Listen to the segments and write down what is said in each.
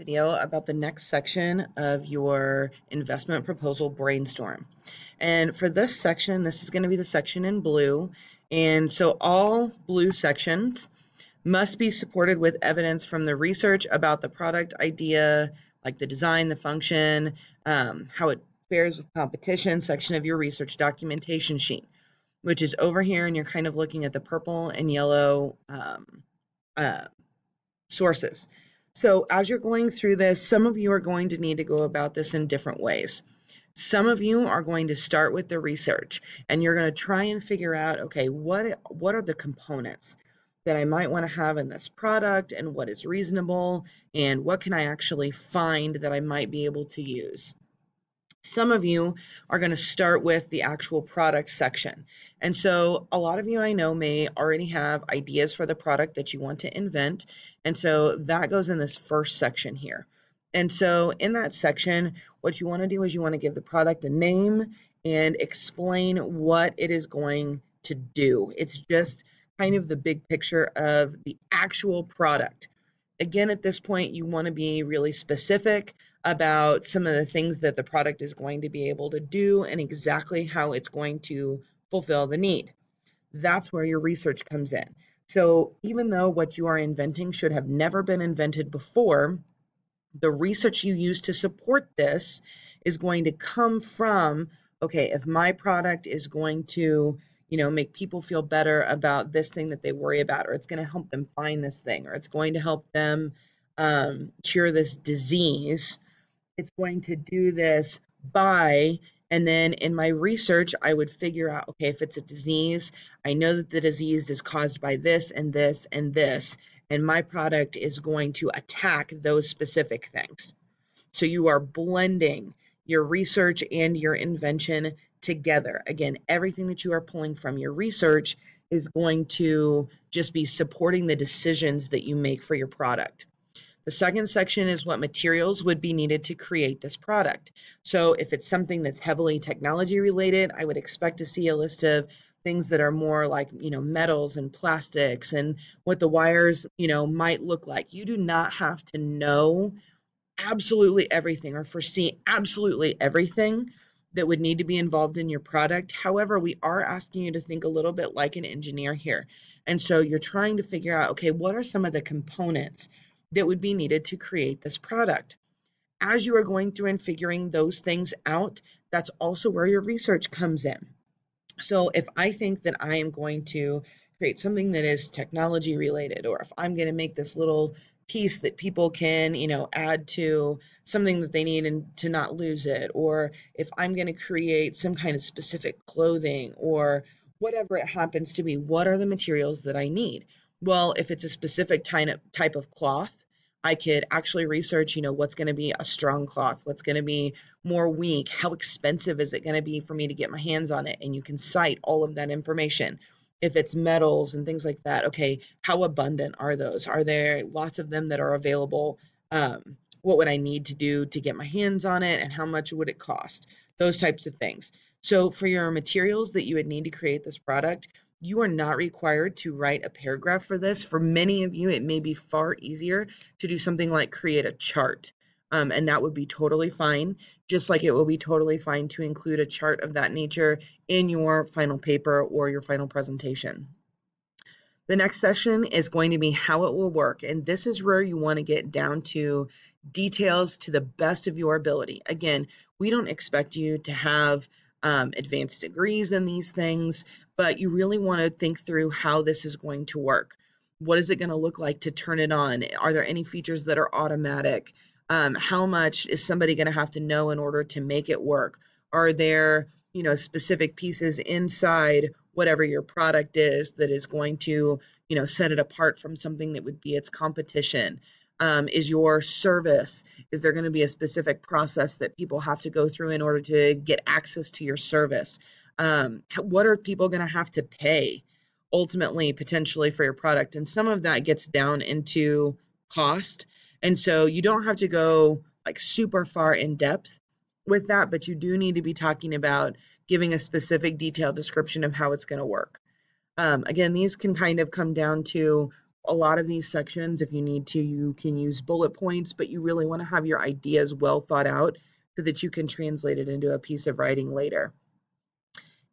video about the next section of your investment proposal brainstorm. And for this section, this is going to be the section in blue. And so all blue sections must be supported with evidence from the research about the product idea, like the design, the function, how it fares with competition section of your research documentation sheet, which is over here, and you're kind of looking at the purple and yellow uh, sources. So as you're going through this, some of you are going to need to go about this in different ways. Some of you are going to start with the research, and you're going to try and figure out, okay, what are the components that I might want to have in this product, and what is reasonable, and what can I actually find that I might be able to use. Some of you are going to start with the actual product section. And so a lot of you I know may already have ideas for the product that you want to invent. And so that goes in this first section here. And so in that section, what you want to do is you want to give the product a name and explain what it is going to do. It's just kind of the big picture of the actual product. Again, at this point, you want to be really specific about some of the things that the product is going to be able to do and exactly how it's going to fulfill the need. That's where your research comes in. So even though what you are inventing should have never been invented before, the research you use to support this is going to come from, okay, if my product is going to make people feel better about this thing that they worry about, or it's going to help them find this thing, or it's going to help them cure this disease, it's going to do this by, and then in my research, I would figure out, okay, if it's a disease, I know that the disease is caused by this and this and this, and my product is going to attack those specific things. So you are blending your research and your invention together. Again, everything that you are pulling from your research is going to just be supporting the decisions that you make for your product. The second section is what materials would be needed to create this product. So if it's something that's heavily technology related, I would expect to see a list of things that are more like, metals and plastics and what the wires, might look like. You do not have to know absolutely everything or foresee absolutely everything that would need to be involved in your product. However, we are asking you to think a little bit like an engineer here. And so you're trying to figure out, okay, what are some of the components that would be needed to create this product? As you are going through and figuring those things out, that's also where your research comes in. So if I think that I am going to create something that is technology related, or if I'm going to make this little piece that people can, add to something that they need and to not lose it, or if I'm going to create some kind of specific clothing or whatever it happens to be, what are the materials that I need? Well, if it's a specific type of cloth, I could actually research, what's going to be a strong cloth, what's going to be more weak, how expensive is it going to be for me to get my hands on it? And you can cite all of that information. If it's metals and things like that, okay, how abundant are those? Are there lots of them that are available? What would I need to do to get my hands on it, and how much would it cost? Those types of things. So for your materials that you would need to create this product, you are not required to write a paragraph for this. For many of you, it may be far easier to do something like create a chart. And that would be totally fine, just like it will be totally fine to include a chart of that nature in your final paper or your final presentation. The next session is going to be how it will work. And this is where you want to get down to details to the best of your ability. Again, we don't expect you to have advanced degrees in these things, but you really want to think through how this is going to work. What is it going to look like to turn it on? Are there any features that are automatic? How much is somebody going to have to know in order to make it work? Are there, specific pieces inside whatever your product is that is going to, set it apart from something that would be its competition? Is your service, is there going to be a specific process that people have to go through in order to get access to your service? What are people going to have to pay ultimately, potentially, for your product? And some of that gets down into cost. And so you don't have to go like super far in depth with that, but you do need to be talking about giving a specific detailed description of how it's going to work. Again, these can kind of come down to A lot of these sections, if you need to, you can use bullet points, but you really want to have your ideas well thought out so that you can translate it into a piece of writing later.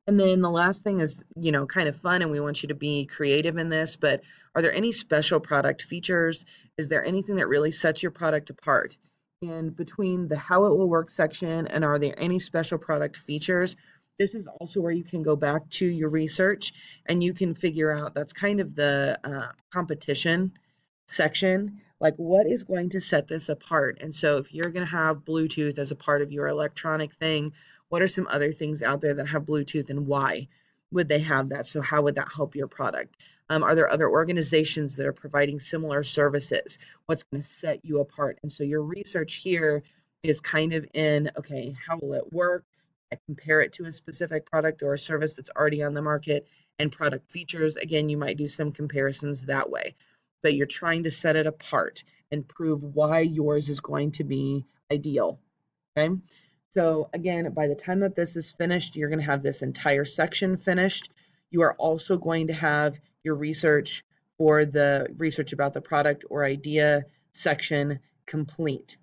And then the last thing is, kind of fun, and we want you to be creative in this, but are there any special product features? Is there anything that really sets your product apart? And between the how it will work section and are there any special product features, this is also where you can go back to your research and you can figure out that's kind of the competition section, like what is going to set this apart. And so if you're going to have Bluetooth as a part of your electronic thing, what are some other things out there that have Bluetooth and why would they have that? So how would that help your product? Are there other organizations that are providing similar services? What's going to set you apart? And so your research here is kind of in, okay, how will it work? I compare it to a specific product or a service that's already on the market, and product features. Again, you might do some comparisons that way, but you're trying to set it apart and prove why yours is going to be ideal. Okay. So again, by the time that this is finished, you're going to have this entire section finished. You are also going to have your research for the research about the product or idea section complete.